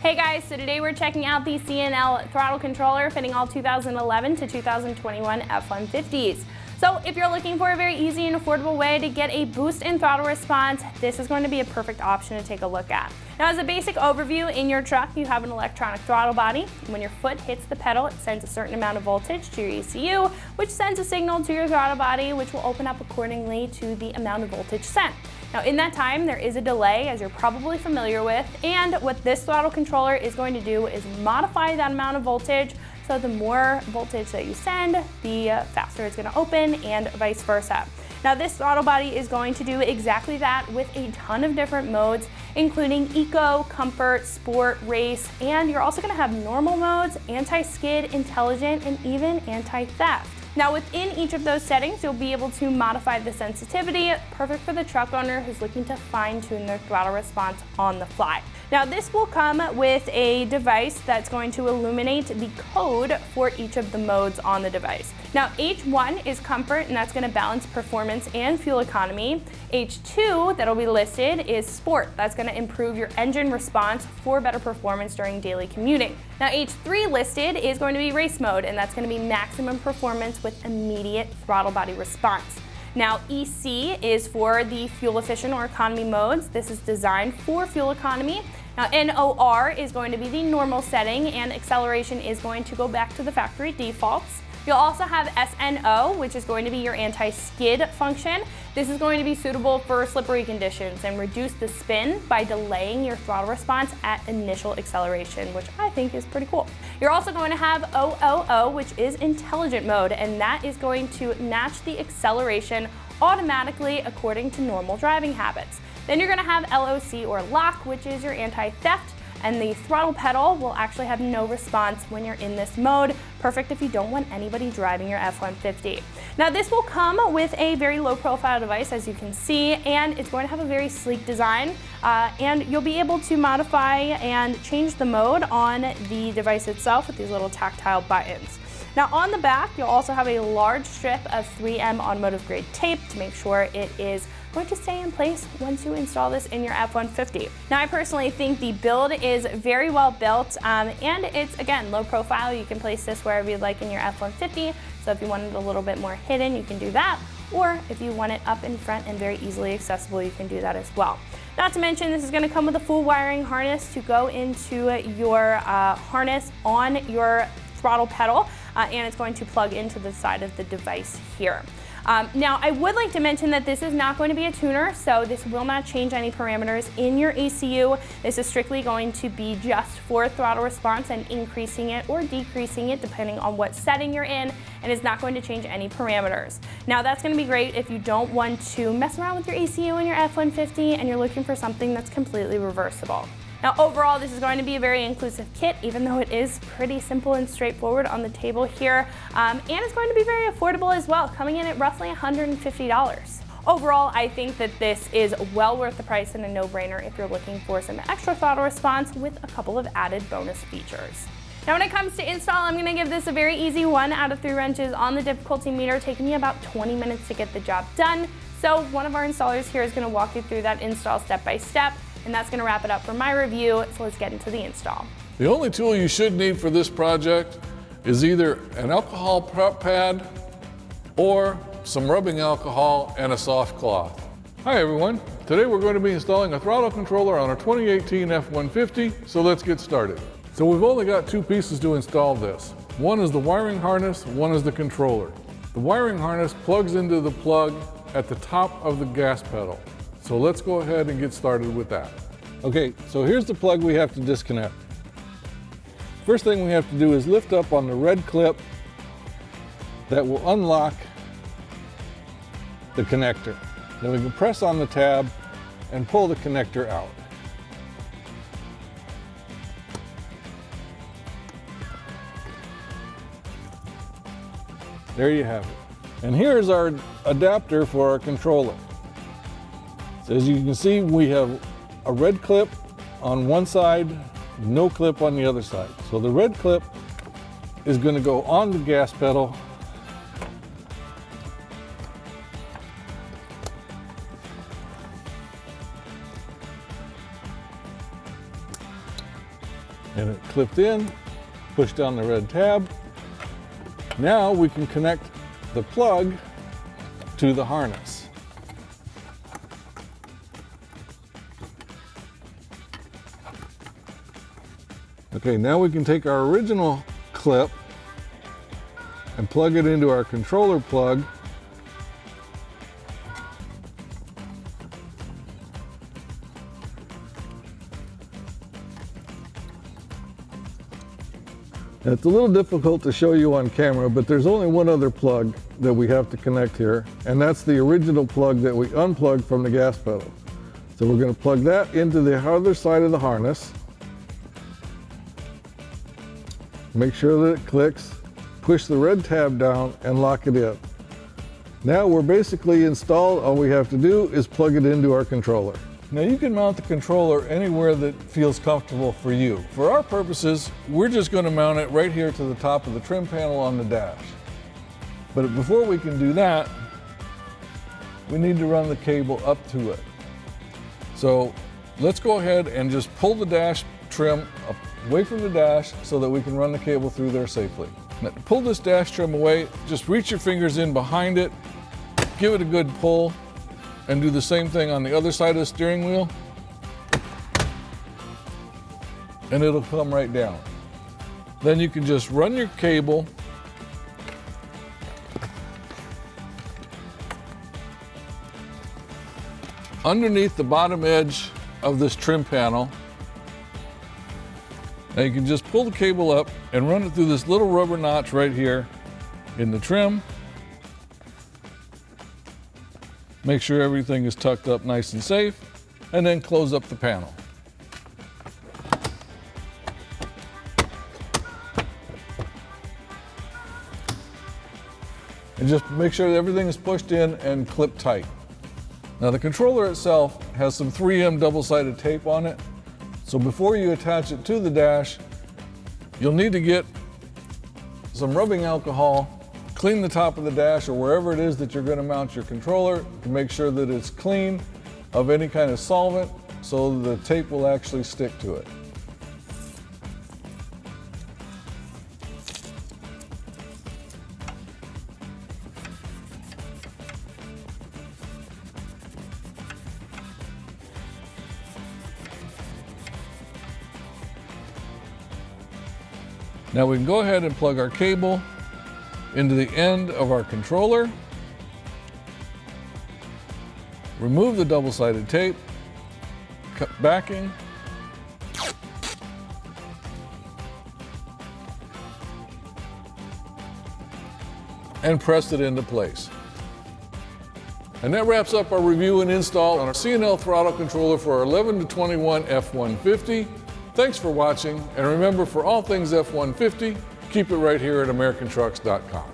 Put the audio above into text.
Hey guys, so today we're checking out the C&L throttle controller fitting all 2011 to 2021 F-150s. So if you're looking for a very easy and affordable way to get a boost in throttle response, this is going to be a perfect option to take a look at. Now, as a basic overview, in your truck you have an electronic throttle body. When your foot hits the pedal, it sends a certain amount of voltage to your ECU, which sends a signal to your throttle body, which will open up accordingly to the amount of voltage sent. Now, in that time, there is a delay, as you're probably familiar with, and what this throttle controller is going to do is modify that amount of voltage, so the more voltage that you send, the faster it's going to open, and vice versa. Now, this throttle body is going to do exactly that with a ton of different modes, including Eco, Comfort, Sport, Race, and you're also going to have normal modes, anti-skid, intelligent, and even anti-theft. Now, within each of those settings, you'll be able to modify the sensitivity, perfect for the truck owner who's looking to fine-tune their throttle response on the fly. Now, this will come with a device that's going to illuminate the code for each of the modes on the device. Now, H1 is comfort, and that's going to balance performance and fuel economy. H2 that'll be listed is sport. That's going to improve your engine response for better performance during daily commuting. Now, H3 listed is going to be race mode, and that's going to be maximum performance with immediate throttle body response. Now, EC is for the fuel efficient or economy modes. This is designed for fuel economy. Now, NOR is going to be the normal setting, and acceleration is going to go back to the factory defaults. You'll also have SNO, which is going to be your anti-skid function. This is going to be suitable for slippery conditions and reduce the spin by delaying your throttle response at initial acceleration, which I think is pretty cool. You're also going to have OOO, which is intelligent mode, and that is going to match the acceleration automatically according to normal driving habits. Then you're going to have LOC or lock, which is your anti-theft, and the throttle pedal will actually have no response when you're in this mode. Perfect if you don't want anybody driving your F-150. Now, this will come with a very low profile device, as you can see, and it's going to have a very sleek design, and you'll be able to modify and change the mode on the device itself with these little tactile buttons. Now, on the back, you'll also have a large strip of 3M automotive grade tape to make sure it is going to stay in place once you install this in your F-150. Now, I personally think the build is very well built, and it's, again, low profile. You can place this wherever you'd like in your F-150, so if you want it a little bit more hidden, you can do that, or if you want it up in front and very easily accessible, you can do that as well. Not to mention, this is going to come with a full wiring harness to go into your harness on your throttle pedal, and it's going to plug into the side of the device here. Now, I would like to mention that this is not going to be a tuner, so this will not change any parameters in your ECU. This is strictly going to be just for throttle response and increasing it or decreasing it depending on what setting you're in, and is not going to change any parameters. Now, that's going to be great if you don't want to mess around with your ECU in your F-150 and you're looking for something that's completely reversible. Now, overall, this is going to be a very inclusive kit, even though it is pretty simple and straightforward on the table here, and it's going to be very affordable as well, coming in at roughly $150. Overall, I think that this is well worth the price and a no-brainer if you're looking for some extra throttle response with a couple of added bonus features. Now, when it comes to install, I'm going to give this a very easy 1 out of 3 wrenches on the difficulty meter, taking me about 20 minutes to get the job done. So one of our installers here is going to walk you through that install step by step. And that's going to wrap it up for my review, so let's get into the install. The only tool you should need for this project is either an alcohol prep pad or some rubbing alcohol and a soft cloth. Hi everyone, today we're going to be installing a throttle controller on our 2018 F-150, so let's get started. So we've only got 2 pieces to install this. One is the wiring harness, one is the controller. The wiring harness plugs into the plug at the top of the gas pedal. So let's go ahead and get started with that. Okay, so here's the plug we have to disconnect. First thing we have to do is lift up on the red clip that will unlock the connector. Then we can press on the tab and pull the connector out. There you have it. And here's our adapter for our controller. So as you can see, we have a red clip on one side, no clip on the other side. So the red clip is going to go on the gas pedal and it clipped in, push down the red tab. Now we can connect the plug to the harness. Okay, now we can take our original clip and plug it into our controller plug. It's a little difficult to show you on camera, but there's only one other plug that we have to connect here, and that's the original plug that we unplugged from the gas pedal. So we're going to plug that into the other side of the harness. Make sure that it clicks, push the red tab down, and lock it in. Now we're basically installed. All we have to do is plug it into our controller. Now you can mount the controller anywhere that feels comfortable for you. For our purposes, we're just going to mount it right here to the top of the trim panel on the dash. But before we can do that, we need to run the cable up to it. So let's go ahead and just pull the dash trim away from the dash so that we can run the cable through there safely. Now, to pull this dash trim away, just reach your fingers in behind it, give it a good pull, and do the same thing on the other side of the steering wheel, and it'll come right down. Then you can just run your cable underneath the bottom edge of this trim panel. Now you can just pull the cable up and run it through this little rubber notch right here in the trim. Make sure everything is tucked up nice and safe, and then close up the panel. And just make sure that everything is pushed in and clipped tight. Now the controller itself has some 3M double-sided tape on it, so before you attach it to the dash, you'll need to get some rubbing alcohol, clean the top of the dash or wherever it is that you're going to mount your controller to make sure that it's clean of any kind of solvent so the tape will actually stick to it. Now we can go ahead and plug our cable into the end of our controller, remove the double-sided tape, cut backing, and press it into place. And that wraps up our review and install on our C&L throttle controller for our 11 to 21 F-150. Thanks for watching, and remember, for all things F-150, keep it right here at AmericanTrucks.com.